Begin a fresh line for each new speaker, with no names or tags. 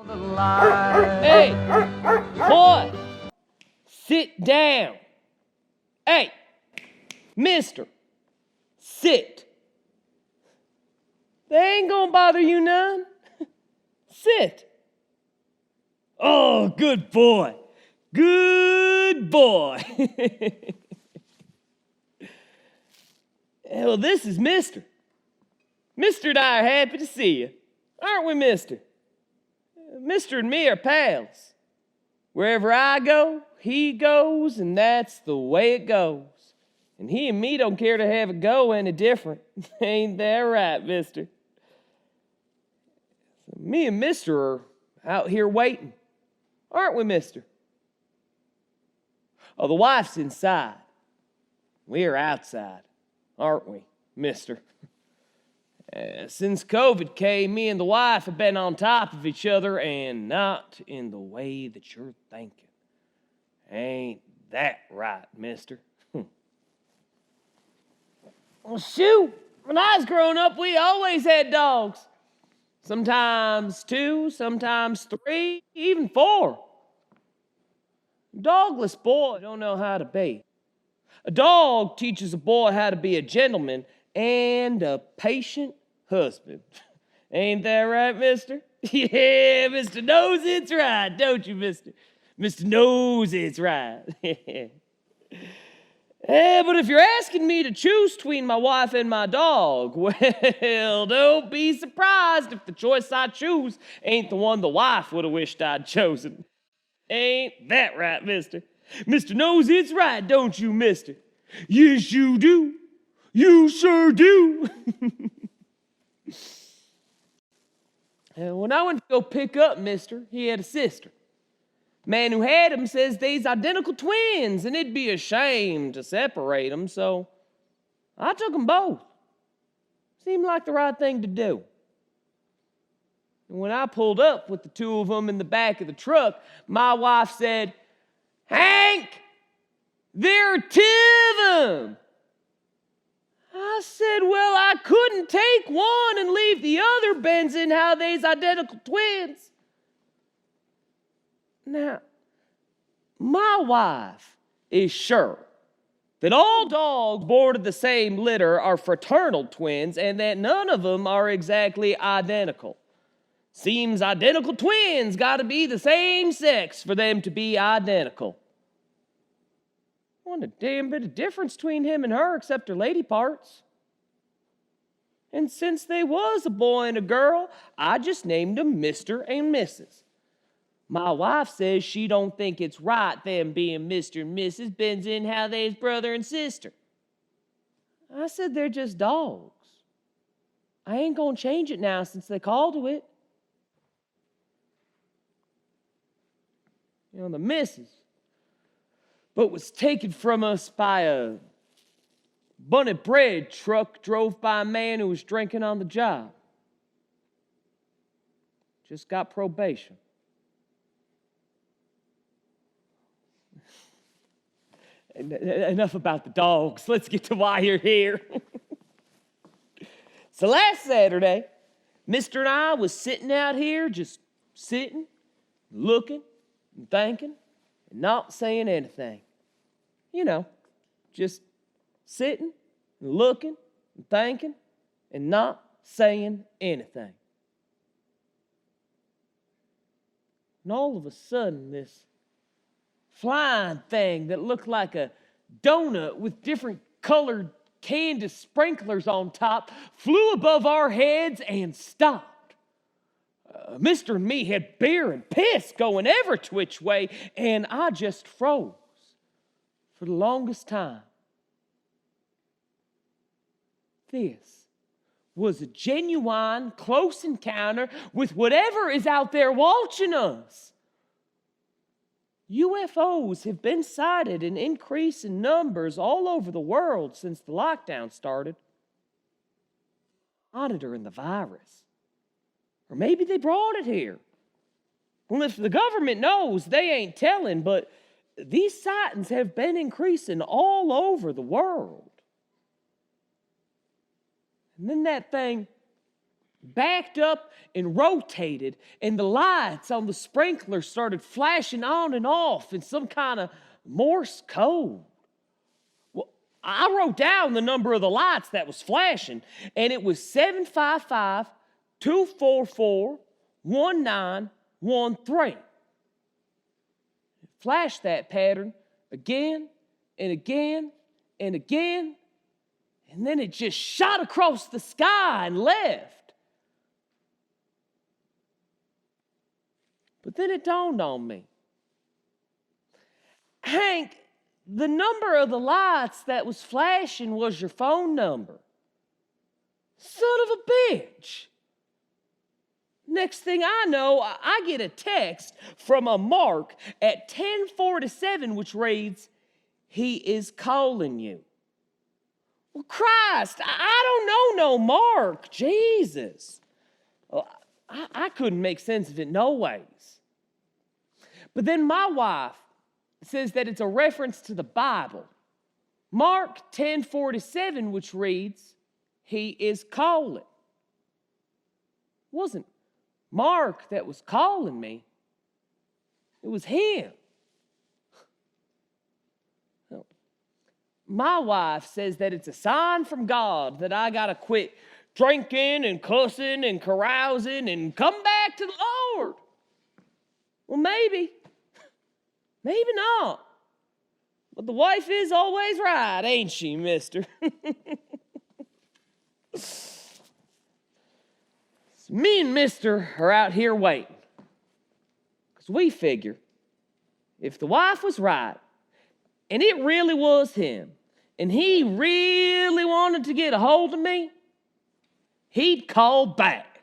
Hey, boy, sit down. Hey, mister, sit. They ain't gonna bother you none. Sit. Oh, good boy. Good boy. Well, this is Mister. Mister and I are happy to see you. Aren't we, Mister? Mister and me are pals. Wherever I go, he goes, and that's the way it goes. And he and me don't care to have it go any different. Ain't that right, Mister? Me and Mister are out here waiting. Aren't we, Mister? Oh, the wife's inside. We're outside, aren't we, Mister? Since COVID came, me and the wife have been on top of each other, and not in the way that you're thinking. Ain't that right, Mister? Well, shoot, when I was growing up, we always had dogs. Sometimes 2, sometimes 3, even 4. Dogless boy don't know how to be. A dog teaches a boy how to be a gentleman and a patient husband. Ain't that right, Mister? Yeah, Mister knows it's right, don't you, Mister? Mister knows it's right. But if you're asking me to choose between my wife and my dog, well, don't be surprised if the choice I choose ain't the one the wife would have wished I'd chosen. Ain't that right, Mister? Mister knows it's right, don't you, Mister? Yes, you do. You sure do. When I went to go pick up Mister, he had a sister. Man who had him says they's identical twins, and it'd be a shame to separate them, so I took them both. Seemed like the right thing to do. And when I pulled up with the 2 of them in the back of the truck, my wife said, "Hank, there are 2 of them." I said, "Well, I couldn't take one and leave the other, benzin' how they's identical twins." Now, my wife is sure that all dogs born of the same litter are fraternal twins and that none of them are exactly identical. Seems identical twins got to be the same sex for them to be identical. Wasn't a damn bit of difference between him and her except her lady parts. And since they was a boy and a girl, I just named them Mr. and Mrs. My wife says she don't think it's right them being Mr. and Mrs. benzin' how they's brother and sister. I said they're just dogs. I ain't gonna change it now since they called to it. You know, the Mrs. but was taken from us by a bunny bread truck drove by a man who was drinking on the job. Just got probation. Enough about the dogs. Let's get to why you're here. So last Saturday, Mister and I was sitting out here, just sitting, looking, and thinking, and not saying anything. You know, just sitting, and looking, and thinking, and not saying anything. And all of a sudden, this flying thing that looked like a donut with different colored candy sprinklers on top flew above our heads and stopped. Mister and me had beer and piss going every which way, and I just froze for the longest time. This was a genuine close encounter with whatever is out there watching us. UFOs have been sighted in increasing numbers all over the world since the lockdown started. Monitoring the virus. Or maybe they brought it here. Well, if the government knows, they ain't telling, but these sightings have been increasing all over the world. And then that thing backed up and rotated, and the lights on the sprinkler started flashing on and off in some kind of Morse code. Well, I wrote down the number of the lights that was flashing, and it was 755-244-1913. Flashed that pattern again and again and again, and then it just shot across the sky and left. But then it dawned on me, Hank, the number of the lights that was flashing was your phone number. Son of a bitch. Next thing I know, I get a text from a Mark at 10:47, which reads, "He is calling you." Well, Christ, I don't know no Mark. Jesus. Well, I couldn't make sense of it no ways. But then my wife says that it's a reference to the Bible. Mark 10:47, which reads, "He is calling." It wasn't Mark that was calling me. It was him. My wife says that it's a sign from God that I got to quit drinking and cussing and carousing and come back to the Lord. Well, maybe not. But the wife is always right, ain't she, mister? Me and mister are out here waiting. Because we figure if the wife was right, and it really was him, and he really wanted to get a hold of me, he'd call back.